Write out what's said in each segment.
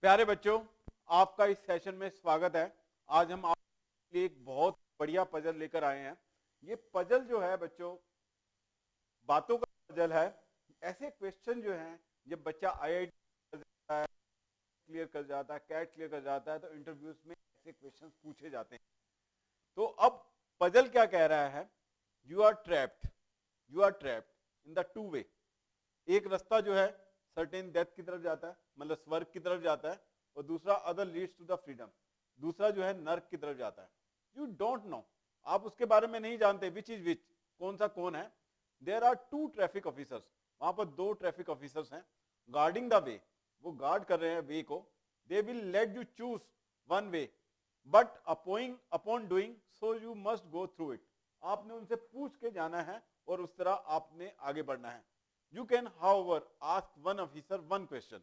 प्यारे बच्चों, आपका इस सेशन में स्वागत है। आज हम आपके लिए एक बहुत बढ़िया पजल लेकर आए हैं। ये पजल जो है बच्चों, बातों का पजल है। ऐसे क्वेश्चन जो हैं, जब बच्चा आईआईटी क्लियर कर जाता है, कैट क्लियर कर जाता है, तो इंटरव्यूज में ऐसे क्वेश्चन पूछे जाते हैं। तो अब पजल क्या कह रहा है? You are trapped in the two way. एक रास्ता जो है सर्टेन डेथ की तरफ जाता है, मतलब स्वर्ग की तरफ जाता है, और दूसरा other leads to the freedom, दूसरा जो है नर्क की तरफ जाता है। यू डोंट नो, आप उसके बारे में नहीं जानते विच इज विच, कौन सा कौन है। There are two traffic officers, वहां पर दो ट्रैफिक ऑफिसर्स हैं गार्डिंग द वे, वो गार्ड कर रहे हैं वे को। They will let you choose one way, but upon doing so you must go through it. आपने उनसे पूछ के जाना है और उस तरह आपने आगे बढ़ना है। You can, however, ask one officer one question.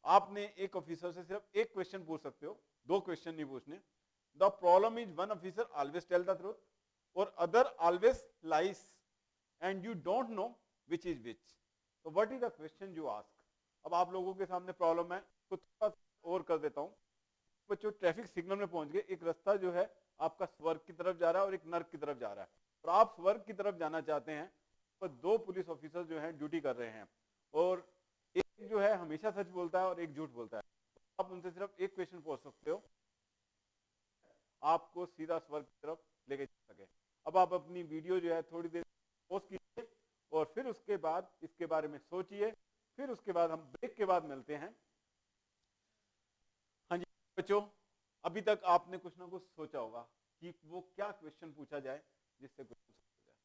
आपने एक ऑफिसर से सिर्फ एक क्वेश्चन पूछ सकते हो, दो क्वेश्चन नहीं पूछने। The problem is one officer always tell the truth or other always lies and you don't know which is which. So what is the question you ask? अब आप लोगों के सामने प्रॉब्लम है, तो थोड़ा और कर देता हूँ। बच्चों, ट्रैफिक सिग्नल में पहुंच गए। एक रास्ता जो है आपका स्वर्ग की तरफ जा रहा है और एक नर्क की तरफ जा रहा है, और आप स्वर्ग की तरफ जाना चाहते हैं। पर दो पुलिस ऑफिसर जो हैं ड्यूटी कर रहे हैं, और एक जो है हमेशा सच बोलता है और एक झूठ बोलता है। आप उनसे सिर्फ एक क्वेश्चन पूछ सकते हो, आपको सीधा स्वर्ग की तरफ लेके जा सके। अब आप अपनी वीडियो जो है थोड़ी देर पोस्ट कीजिए और फिर उसके बाद इसके बारे में सोचिए। फिर उसके बाद हम ब्रेक के बाद मिलते हैं। हाँ जी बच्चों, अभी तक आपने कुछ ना कुछ सोचा होगा कि वो क्या क्वेश्चन पूछा जाए जिससे कुछ हो जाए।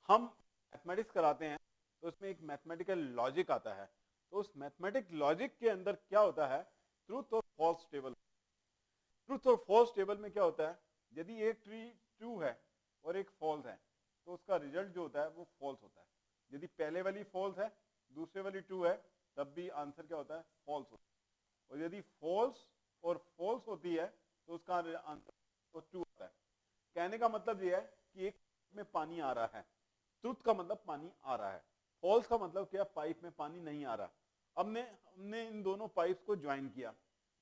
हम मैथमेटिक्स कराते हैं तो उसमें एक मैथमेटिकल लॉजिक आता है। तो उस मैथमेटिक लॉजिक के अंदर क्या होता है? ट्रूथ और फॉल्स टेबल। ट्रूथ और फॉल्स टेबल में क्या होता है? यदि एक ट्री ट्रू है और एक फॉल्स है, तो उसका रिजल्ट जो होता है वो फॉल्स होता है। यदि पहले वाली फॉल्स है, दूसरे वाली ट्रू है, तब भी आंसर क्या होता है? फॉल्स होता है। और यदि फॉल्स और फॉल्स होती है तो उसका आंसर ट्रू होता है। कहने का मतलब यह है कि एक में पानी आ रहा है, ट्रूथ का मतलब पानी आ रहा है, फॉल्स का मतलब क्या? पाइप में पानी नहीं आ रहा। अब हमने इन दोनों पाइप्स को ज्वाइन किया।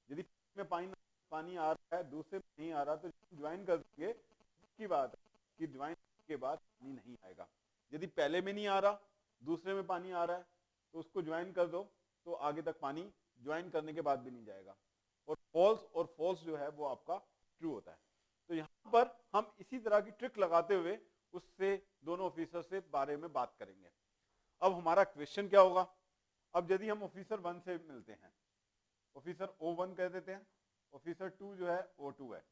यदि में पानी आ रहा है, दूसरे में नहीं आ रहा, तो ज्वाइन कर देंगे की बात है कि ज्वाइन के बाद पानी नहीं आएगा। यदि पहले में नहीं आ रहा, दूसरे में पानी आ रहा है, तो उसको ज्वाइन कर दो, तो आगे तक पानी ज्वाइन करने के बाद भी नहीं जाएगा। और फॉल्स जो है वो आपका ट्रू होता है। तो यहां पर हम इसी तरह की ट्रिक लगाते हुए उससे दोनों ऑफिसर से बारे में बात करेंगे। अब हमारा क्वेश्चन क्या होगा? अब यदि हम ऑफिसर 1 से मिलते हैं, ऑफिसर O1 कह देते हैं, ऑफिसर 2 जो है O2 है,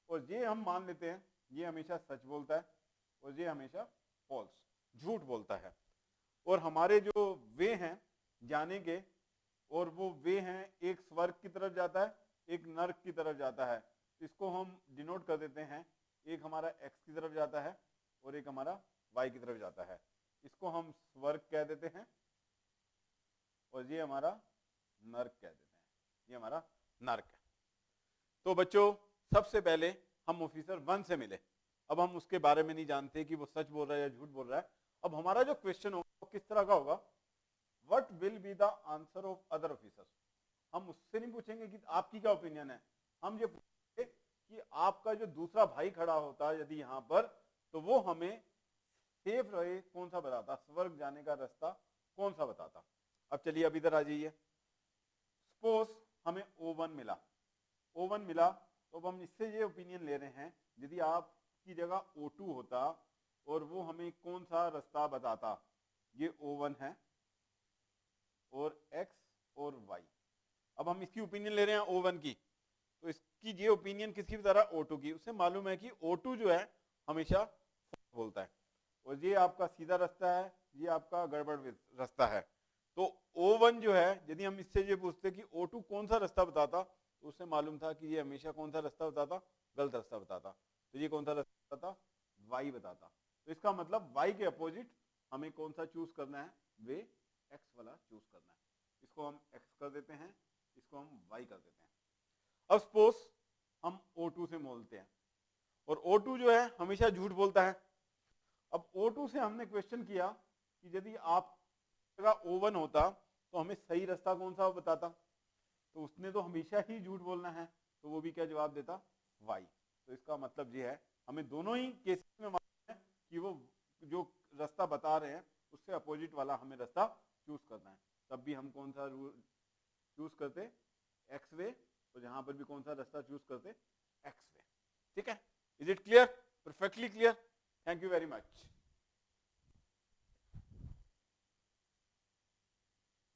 और ये हम मान लेते हैं ये हमेशा सच बोलता है और ये हमेशा फॉल्स, झूठ बोलता है। और हमारे जो वे हैं जाने के, और वो वे हैं, एक स्वर्ग की तरफ जाता है, एक नर्क की तरफ जाता है। इसको हम डिनोट कर देते हैं, एक हमारा एक्स की तरफ जाता है और एक हमारा वाई की तरफ जाता है। इसको हम स्वर्ग कह देते हैं और ये हमारा नर्क कह देते हैं, ये हमारा नर्क है। तो बच्चों, सबसे पहले हम ऑफिसर 1 से मिले। अब हम उसके बारे में नहीं जानते कि वो सच बोल रहा है या झूठ बोल रहा है। अब हमारा जो क्वेश्चन होगा वो किस तरह का होगा? What will be the answer of other officers. हम उससे नहीं पूछेंगे कि आपकी क्या ओपिनियन है, हम ये पूछेंगे कि आपका जो दूसरा भाई खड़ा होता है यदि यहां पर, तो वो हमें सेफ रहे कौन सा बताता, स्वर्ग जाने का रास्ता कौन सा बताता। अब चलिए अब इधर आ जाइए। सपोज हमें O1 मिला, O1 मिला, तो अब हम इससे ये ओपिनियन ले रहे हैं, यदि आपकी जगह O2 होता और वो हमें कौन सा रास्ता बताता। ये O1 है और X और Y। अब हम इसकी ओपिनियन ले रहे हैं O1 की, तो इसकी ये ओपिनियन किसकी बता रहा है? O2 की। उसे मालूम है कि O2 जो है हमेशा बोलता है, और ये आपका सीधा रास्ता है, ये आपका गड़बड़ रास्ता है। तो O1 जो है, यदि हम इससे ये पूछते कि O2 कौन सा रास्ता बताता, तो उससे मालूम था कि ये हमेशा कौन सा रास्ता बताता? गलत रास्ता बताता। तो ये कौन सा रास्ता बताता? Y बताता। तो इसका मतलब Y के अपोजिट हमें कौन सा चूज करना है? वे X वाला चूज करना है। इसको हम X कर देते हैं, इसको हम Y कर देते हैं। अब सपोज हम O2 से बोलते हैं, और O2 जो है हमेशा झूठ बोलता है। अब O2 से हमने क्वेश्चन किया कि यदि आप जगह O1 होता तो हमें सही रास्ता कौन सा बताता। तो उसने तो हमेशा ही झूठ बोलना है, तो वो भी क्या जवाब देता, वाई। तो इसका मतलब ये है हमें दोनों ही केसेस में मालूम है कि वो जो रास्ता बता रहे हैं उससे अपोजिट वाला हमें रास्ता चूज करना है। तब भी हम कौन सा रूल चूज करते, एक्स वे, तो जहां पर भी कौन सा रास्ता चूज करते, एक्स वे। ठीक है, is it clear, perfectly clear? Thank you very much.